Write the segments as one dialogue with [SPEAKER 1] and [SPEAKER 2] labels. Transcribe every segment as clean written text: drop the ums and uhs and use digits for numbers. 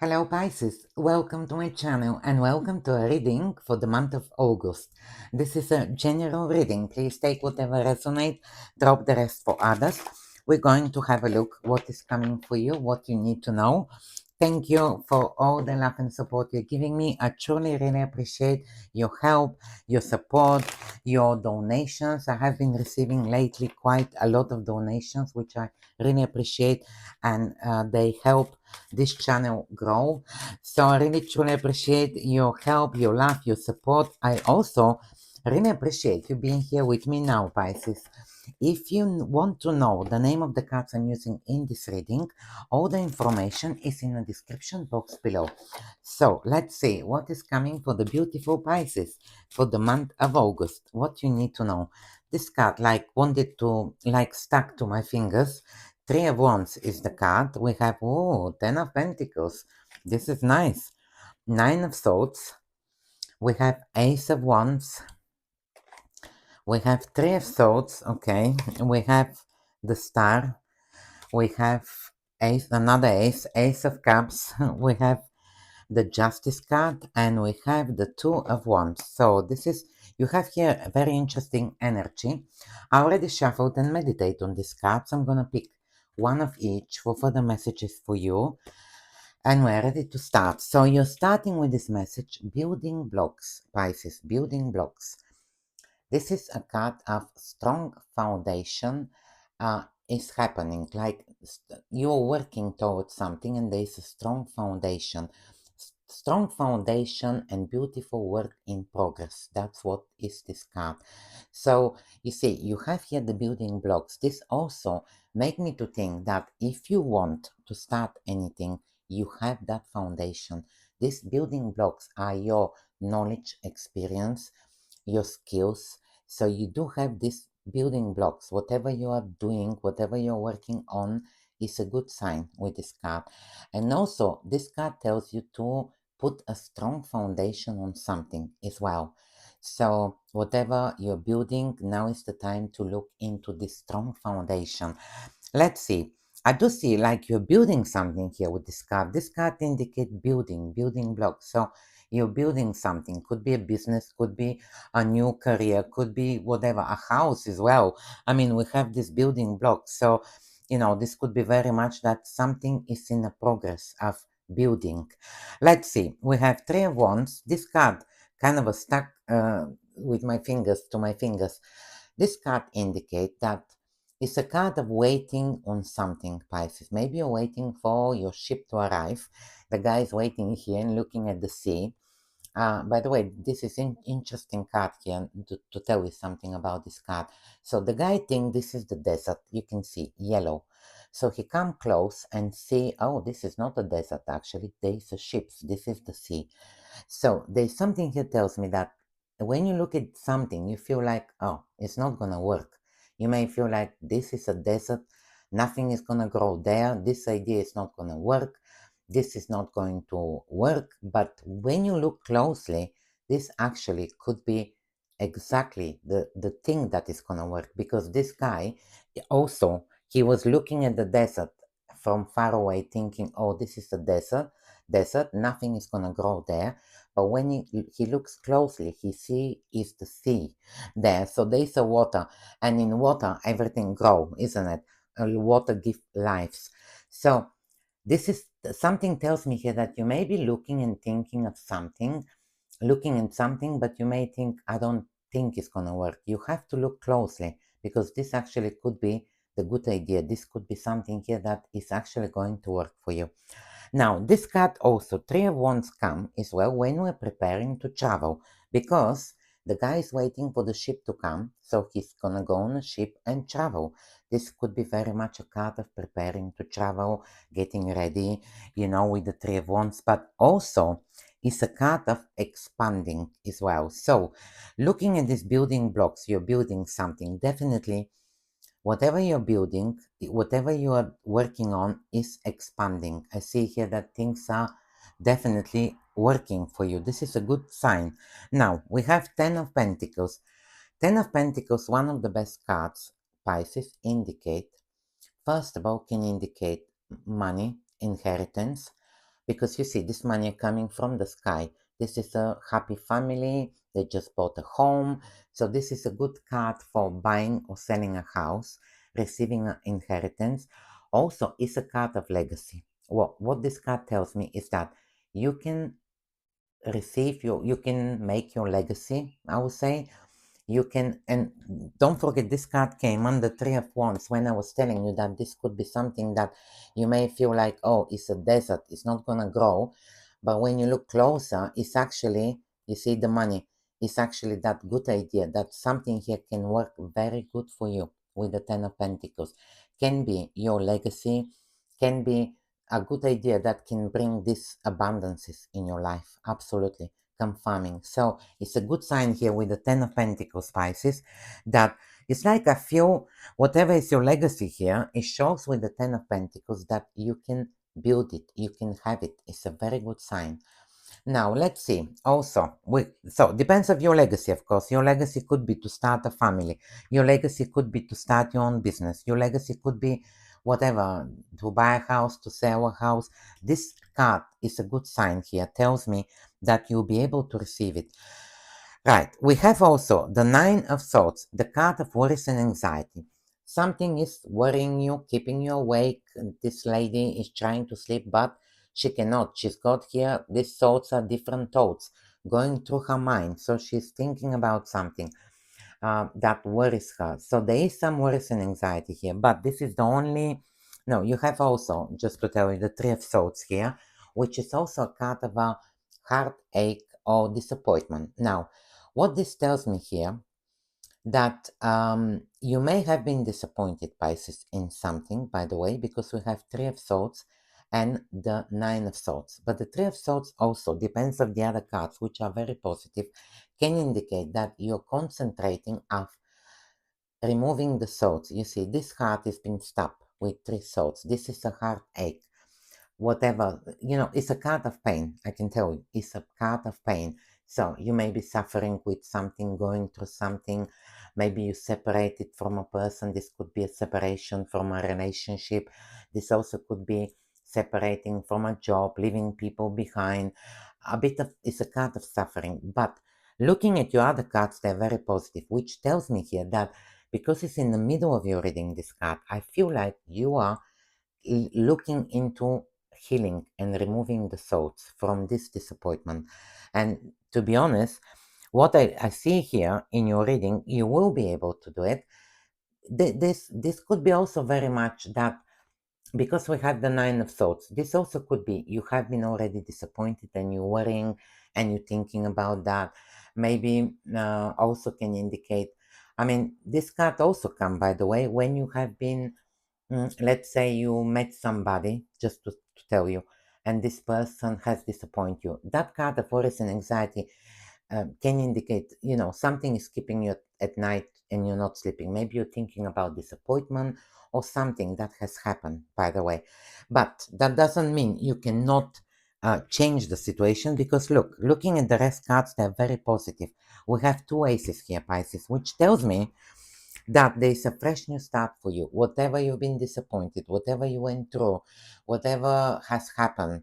[SPEAKER 1] Hello Pisces, welcome to my channel and welcome to a reading for the month of August. This is a general reading. Please take whatever resonates, drop the rest for others. We're going to have a look what is coming for you, what you need to know. Thank you for all the love and support you're giving me. I truly really appreciate your help, your support, your donations. I have been receiving lately quite a lot of donations, which I really appreciate, and they help this channel grow. So I really truly appreciate your help, your love, your support. I also really appreciate you being here with me now, Pisces. If you want to know the name of the cards I'm using in this reading, all the information is in the description box below. So let's see what is coming for the beautiful Pisces for the month of August. What you need to know. This card wanted to stuck to my fingers. Three of Wands is the card. We have Ten of Pentacles. This is nice. Nine of Swords. We have Ace of Wands. We have Three of Swords. Okay. We have the Star. We have another Ace of Cups. We have the Justice card, and we have the Two of Wands. So you have here a very interesting energy. I already shuffled and meditate on these cards. I'm gonna pick one of each for further messages for you, and we're ready to start. So you're starting with this message: building blocks, Pisces, building blocks. This is a card of strong foundation is happening, you're working towards something and there's a strong foundation. Strong foundation and beautiful work in progress. That's what is this card. So you see, you have here the building blocks. This also make me to think that if you want to start anything, you have that foundation. These building blocks are your knowledge, experience, your skills. So you do have these building blocks. Whatever you are doing, whatever you're working on is a good sign with this card. And also, this card tells you to put a strong foundation on something as well. So whatever you're building, now is the time to look into this strong foundation. Let's see. I do see like you're building something here with this card. This card indicates building blocks. So you're building something. Could be a business, could be a new career, could be whatever, a house as well. I mean, we have this building blocks. So, this could be very much that something is in the progress of building. Let's see. We have Three of Wands. This card kind of stuck with my fingers to my fingers. This card indicates that it's a card of waiting on something, Pisces. Maybe you're waiting for your ship to arrive. The guy is waiting here and looking at the sea. By the way, this is an interesting card here to tell you something about this card. So the guy thinks this is the desert. You can see yellow. So he come close and see, oh, this is not a desert actually. There's a ship. This is the sea. So there's something here tells me that when you look at something, you feel like, oh, it's not gonna work. You may feel like this is a desert. Nothing is gonna grow there. This idea is not gonna work. This is not going to work. But when you look closely, this actually could be exactly the thing that is going to work, because this guy also, he was looking at the desert from far away thinking, oh, this is a desert, nothing is going to grow there. But when he looks closely, he see is the sea there. So there's a water, and in water everything grow, isn't it? Water give lives. So this is something tells me here that you may be looking and thinking of something, looking at something, but you may think, I don't think it's going to work. You have to look closely, because this actually could be the good idea. This could be something here that is actually going to work for you. Now, this card also, Three of Wands come as well when we're preparing to travel, because the guy is waiting for the ship to come, so he's gonna go on a ship and travel. This could be very much a card of preparing to travel, getting ready, with the Three of Wands, but also it's a card of expanding as well. So, looking at these building blocks, you're building something. Definitely whatever you're building, whatever you are working on is expanding. I see here that things are definitely working for you. This is a good sign. Now, we have Ten of Pentacles. Ten of Pentacles, one of the best cards, Pisces, indicate. First of all, can indicate money, inheritance, because you see this money coming from the sky. This is a happy family. They just bought a home. So this is a good card for buying or selling a house, receiving an inheritance. Also, it's a card of legacy. What this card tells me is that you can you can make your legacy, I would say. You can, and don't forget, this card came on the Three of Wands when I was telling you that this could be something that you may feel like, oh, it's a desert, it's not gonna grow. But when you look closer, it's actually, you see the money, it's actually that good idea that something here can work very good for you with the Ten of Pentacles. Can be your legacy, can be a good idea that can bring these abundances in your life. Absolutely confirming. So it's a good sign here with the Ten of Pentacles, Pisces, that it's like I feel whatever is your legacy here, it shows with the Ten of Pentacles that you can build it, you can have it. It's a very good sign. Now let's see. Also, so depends of your legacy, of course. Your legacy could be to start a family. Your legacy could be to start your own business. Your legacy could be whatever, to buy a house, to sell a house. This card is a good sign here. Tells me that you'll be able to receive it. Right. We have also the Nine of Swords, the card of worries and anxiety. Something is worrying you, keeping you awake. This lady is trying to sleep, but she cannot. She's got here, these thoughts are different thoughts going through her mind. So she's thinking about something that worries her. So there is some worries and anxiety here, but this is the only. No, you have also, just to tell you, the Three of Swords here, which is also a card of a heartache or disappointment. Now, what this tells me here, that you may have been disappointed, Pisces, in something, by the way, because we have Three of Swords and the Nine of Swords. But the Three of Swords also depends on the other cards, which are very positive, can indicate that you're concentrating of removing the swords. You see, this heart is being stopped with three swords. This is a heartache. Whatever, it's a card of pain. I can tell you, it's a card of pain. So you may be suffering with something, going through something. Maybe you separated from a person. This could be a separation from a relationship. This also could be separating from a job, leaving people behind. It's a card of suffering. But looking at your other cards, they're very positive, which tells me here that because it's in the middle of your reading this card, I feel like you are looking into healing and removing the thoughts from this disappointment. And to be honest, what I see here in your reading, you will be able to do it. This could be also very much that, because we have the Nine of Swords, this also could be you have been already disappointed and you're worrying and you're thinking about that. Maybe also can indicate, I mean, this card also come, by the way, when you have been, let's say you met somebody, just to tell you, and this person has disappointed you. That card of worries and anxiety can indicate, something is keeping you at night and you're not sleeping. Maybe you're thinking about disappointment or something that has happened, by the way. But that doesn't mean you cannot change the situation, because looking at the rest cards, they're very positive. We have two aces here, Pisces, which tells me that there is a fresh new start for you. Whatever you've been disappointed, whatever you went through, whatever has happened,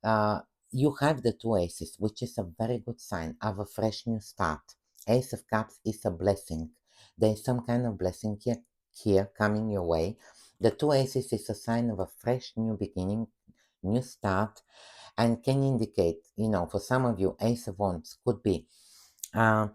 [SPEAKER 1] uh, you have the two aces, which is a very good sign of a fresh new start. Ace of Cups is a blessing. There is some kind of blessing here coming your way. The two aces is a sign of a fresh new beginning, new start, and can indicate, for some of you, Ace of Wands could be uh,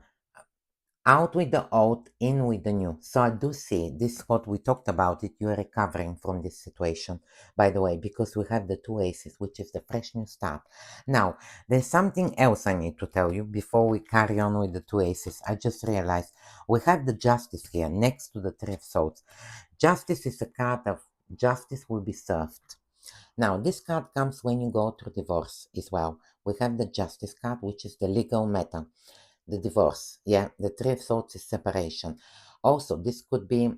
[SPEAKER 1] out with the old, in with the new. So I do see this, what we talked about it, you're recovering from this situation, by the way, because we have the two aces, which is the fresh new start. Now, there's something else I need to tell you before we carry on with the two aces. I just realized we have the Justice here next to the Three of Swords. Justice is a card of justice will be served. Now, this card comes when you go through divorce as well. We have the Justice card, which is the legal matter, the divorce. Yeah, the Three of Swords is separation. Also, this could be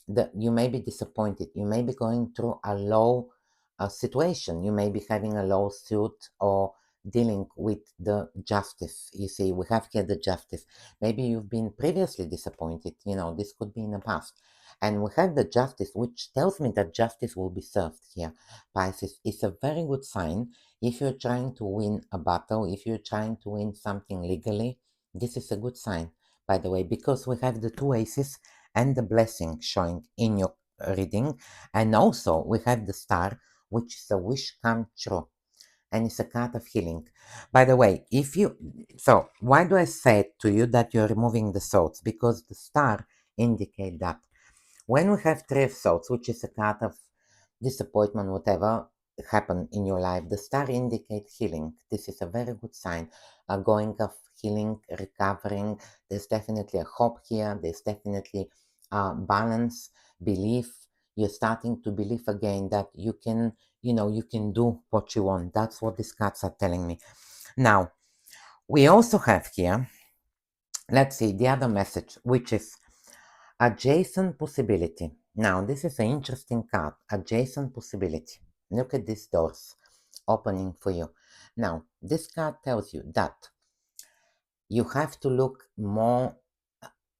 [SPEAKER 1] that you may be disappointed. You may be going through a low situation. You may be having a lawsuit or dealing with the justice. You see, we have here the justice. Maybe you've been previously disappointed. This could be in the past. And we have the justice, which tells me that justice will be served here. Pisces is a very good sign. If you're trying to win a battle, if you're trying to win something legally, this is a good sign, by the way, because we have the two aces and the blessing showing in your reading. And also we have the star, which is a wish come true. And it's a card of healing. By the way, so why do I say to you that you're removing the swords? Because the star indicate that when we have three of swords, which is a card of disappointment, whatever happened in your life, the star indicates healing. This is a very good sign. Going of healing, recovering. There's definitely a hope here. There's definitely balance, belief. You're starting to believe again that you can, you can do what you want. That's what these cards are telling me. Now, we also have here, let's see, the other message, which is adjacent possibility. Now, this is an interesting card. Adjacent possibility. Look at these doors opening for you. Now, this card tells you that you have to look more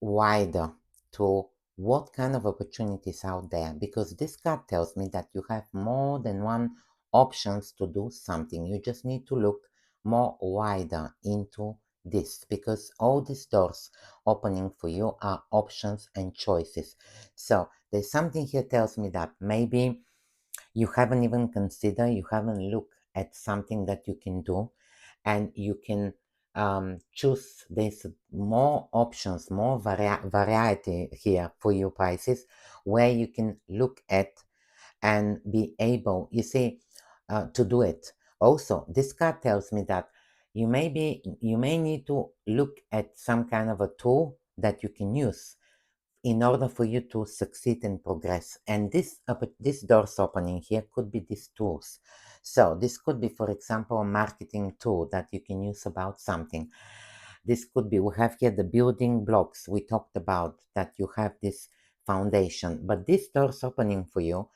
[SPEAKER 1] wider to what kind of opportunities out there, because this card tells me that you have more than one options to do something. You just need to look more wider into this, because all these doors opening for you are options and choices. So there's something here tells me that maybe you haven't even considered, you haven't looked at something that you can do, and you can choose. There's more options, more variety here for you, Pisces, where you can look at and be able, to do it. Also, this card tells me that you may need to look at some kind of a tool that you can use in order for you to succeed and progress. And this doors opening here could be these tools. So this could be, for example, a marketing tool that you can use about something. This could be, we have here the building blocks we talked about, that you have this foundation. But this doors opening for you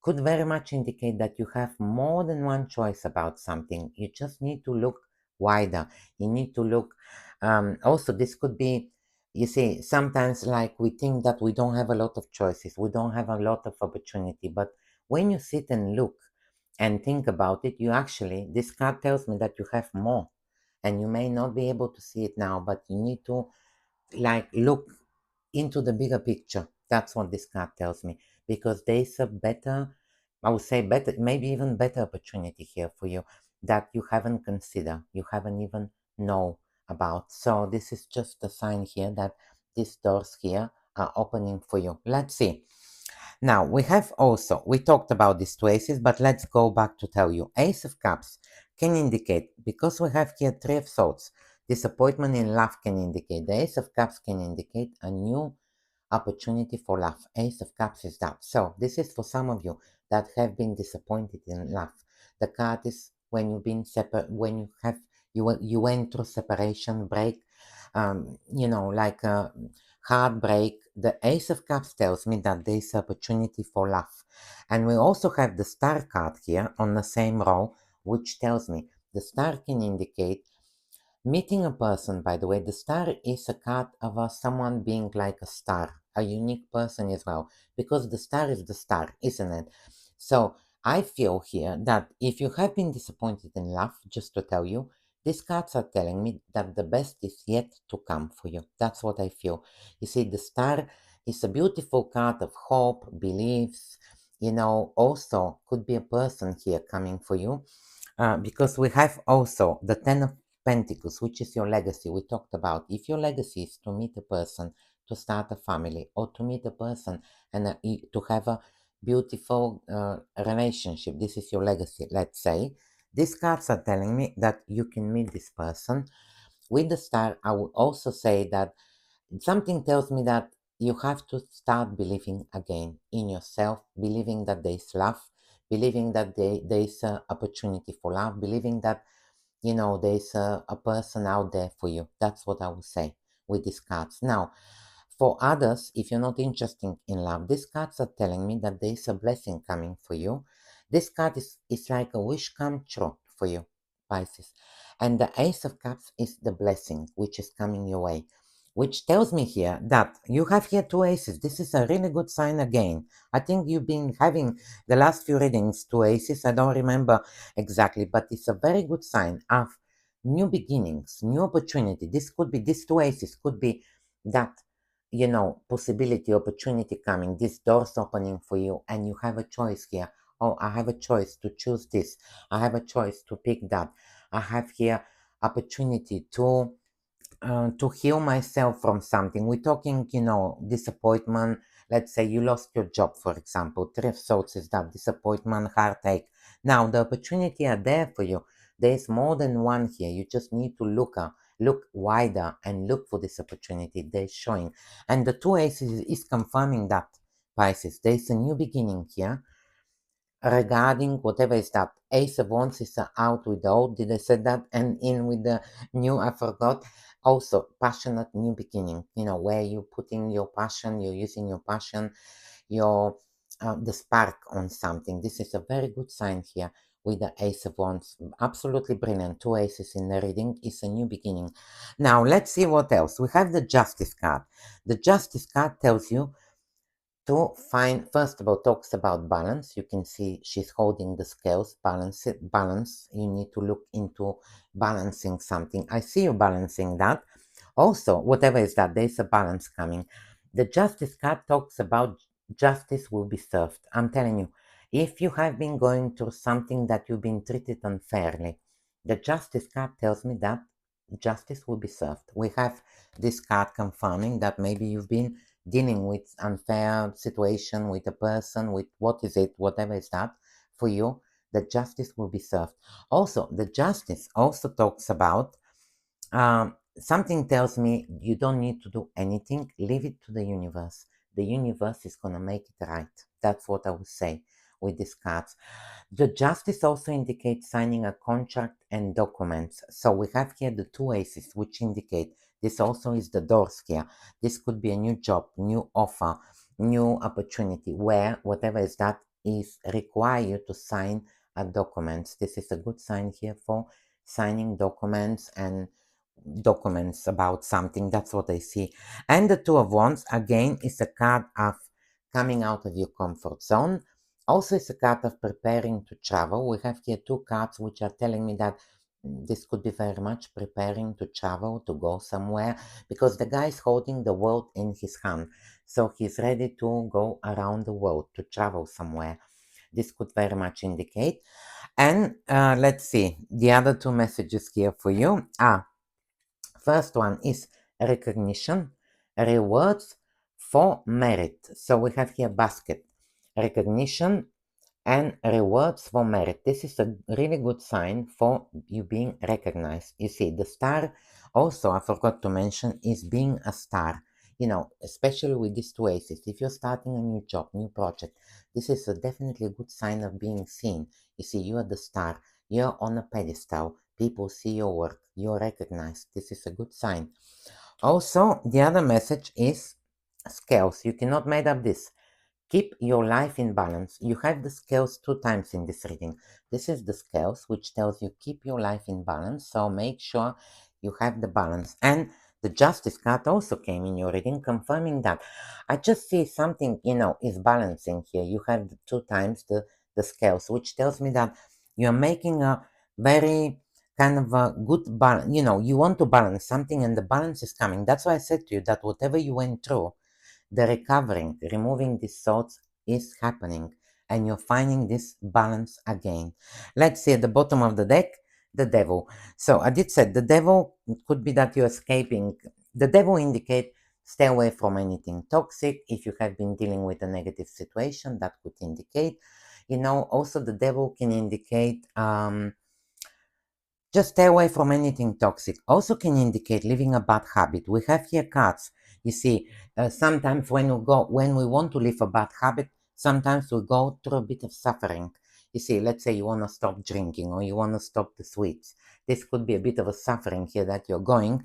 [SPEAKER 1] could very much indicate that you have more than one choice about something. You just need to look wider. You need to look. Also, this could be, sometimes like we think that we don't have a lot of choices, we don't have a lot of opportunity. But when you sit and look and think about it, this card tells me that you have more. And you may not be able to see it now, but you need to like look into the bigger picture. That's what this card tells me, because there's a better, I would say better, maybe even better opportunity here for you that you haven't considered, you haven't even know about. So this is just a sign here that these doors here are opening for you. Let's see. Now we talked about these two aces, but let's go back to tell you. Ace of Cups can indicate, because we have here Three of Swords, disappointment in love can indicate. The Ace of Cups can indicate a new opportunity for love. Ace of Cups is that. So this is for some of you that have been disappointed in love. The card is when you've been separate, when you went through separation, break, like a heartbreak. The Ace of Cups tells me that there is opportunity for love. And we also have the Star card here on the same row, which tells me the star can indicate meeting a person. By the way, the star is a card of someone being like a star, a unique person as well, because the star is the star, isn't it? So I feel here that if you have been disappointed in love, just to tell you, these cards are telling me that the best is yet to come for you. That's what I feel. You see, the star is a beautiful card of hope, beliefs, also could be a person here coming for you, because we have also the Ten of Pentacles, which is your legacy. We talked about if your legacy is to meet a person, to start a family, or to meet a person and to have a beautiful relationship. This is your legacy, let's say. These cards are telling me that you can meet this person. With the star, I would also say that something tells me that you have to start believing again in yourself, believing that there is love, believing that there is an opportunity for love, believing that there's a person out there for you. That's what I would say with these cards. Now, for others, if you're not interested in love, these cards are telling me that there's a blessing coming for you. This card is like a wish come true for you, Pisces. And the Ace of Cups is the blessing which is coming your way. which tells me here that you have here two aces. This is a really good sign again. I think you've been having the last few readings two aces. I don't remember exactly, but it's a very good sign of new beginnings, new opportunity. This could be, these two aces could be that, possibility, opportunity coming, this door's opening for you, and you have a choice here. Oh, I have a choice to choose this. I have a choice to pick that. I have here opportunity to heal myself from something. We're talking, disappointment. Let's say you lost your job, for example. Three of Swords is that disappointment, heartache. Now, the opportunity are there for you. There's more than one here. You just need to look wider and look for this opportunity. They're showing. And the two aces is confirming that, Pisces. There's a new beginning here regarding whatever is that. Ace of Wands is out with the old, did I say that? And in with the new, I forgot. Also, passionate new beginning, where you putting your passion, you're using your passion, your the spark on something. This is a very good sign here with the Ace of Wands. Absolutely brilliant. Two aces in the reading is a new beginning. Now, let's see what else. We have the Justice card. The Justice card tells you to find, first of all, talks about balance. You can see she's holding the scales. Balance. You need to look into balancing something. I see you balancing that. Also, whatever is that, there's a balance coming. The Justice card talks about justice will be served. I'm telling you, if you have been going through something that you've been treated unfairly, the Justice card tells me that justice will be served. We have this card confirming that maybe you've been dealing with unfair situation with a person, with what is it, whatever is that for you, the justice will be served. Also, the justice also talks about something tells me you don't need to do anything, leave it to the universe. The universe is going to make it right. That's what I would say with these cards. The justice also indicates signing a contract and documents. So we have here the two aces, which indicate this also is the doors here. This could be a new job, new offer, new opportunity, where whatever is that is require you to sign a document. This is a good sign here for signing documents and documents about something. That's what I see. And the Two of Wands, again, is a card of coming out of your comfort zone. Also, it's a card of preparing to travel. We have here two cards which are telling me that this could be very much preparing to travel, to go somewhere, because the guy is holding the world in his hand. So he's ready to go around the world, to travel somewhere. This could very much indicate. And let's see, the other two messages here for you are, first one is recognition, rewards for merit. So we have here basket, recognition and rewards for merit. This is a really good sign for you being recognized. You see, the star also, I forgot to mention, is being a star. Especially with these two aces. If you're starting a new job, new project, this is definitely a good sign of being seen. You see, you are the star. You're on a pedestal. People see your work. You're recognized. This is a good sign. Also, the other message is scales. You cannot make up this. Keep your life in balance. You have the scales two times in this reading. This is the scales, which tells you keep your life in balance. So make sure you have the balance. And the justice card also came in your reading, confirming that. I just see something, is balancing here. You have the two times the scales, which tells me that you're making a very kind of a good balance. You want to balance something and the balance is coming. That's why I said to you that whatever you went through, the recovering, removing these thoughts is happening, and you're finding this balance again. Let's see at the bottom of the deck, the devil. So I did say the devil could be that you're escaping. The devil indicate stay away from anything toxic. If you have been dealing with a negative situation, that could indicate. Also the devil can indicate just stay away from anything toxic. Also can indicate living a bad habit. We have here cards. You see, sometimes when we want to live a bad habit, sometimes we go through a bit of suffering. You see, let's say you want to stop drinking or you want to stop the sweets. This could be a bit of a suffering here that you're going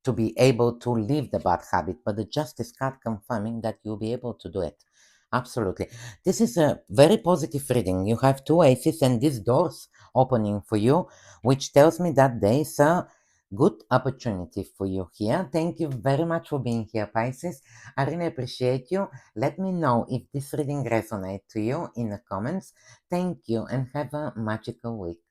[SPEAKER 1] to be able to leave the bad habit. But the justice card confirming that you'll be able to do it. Absolutely. This is a very positive reading. You have two aces and these doors opening for you, which tells me that there is a good opportunity for you here. Thank you very much for being here, Pisces. I really appreciate you. Let me know if this reading resonates to you in the comments. Thank you and have a magical week.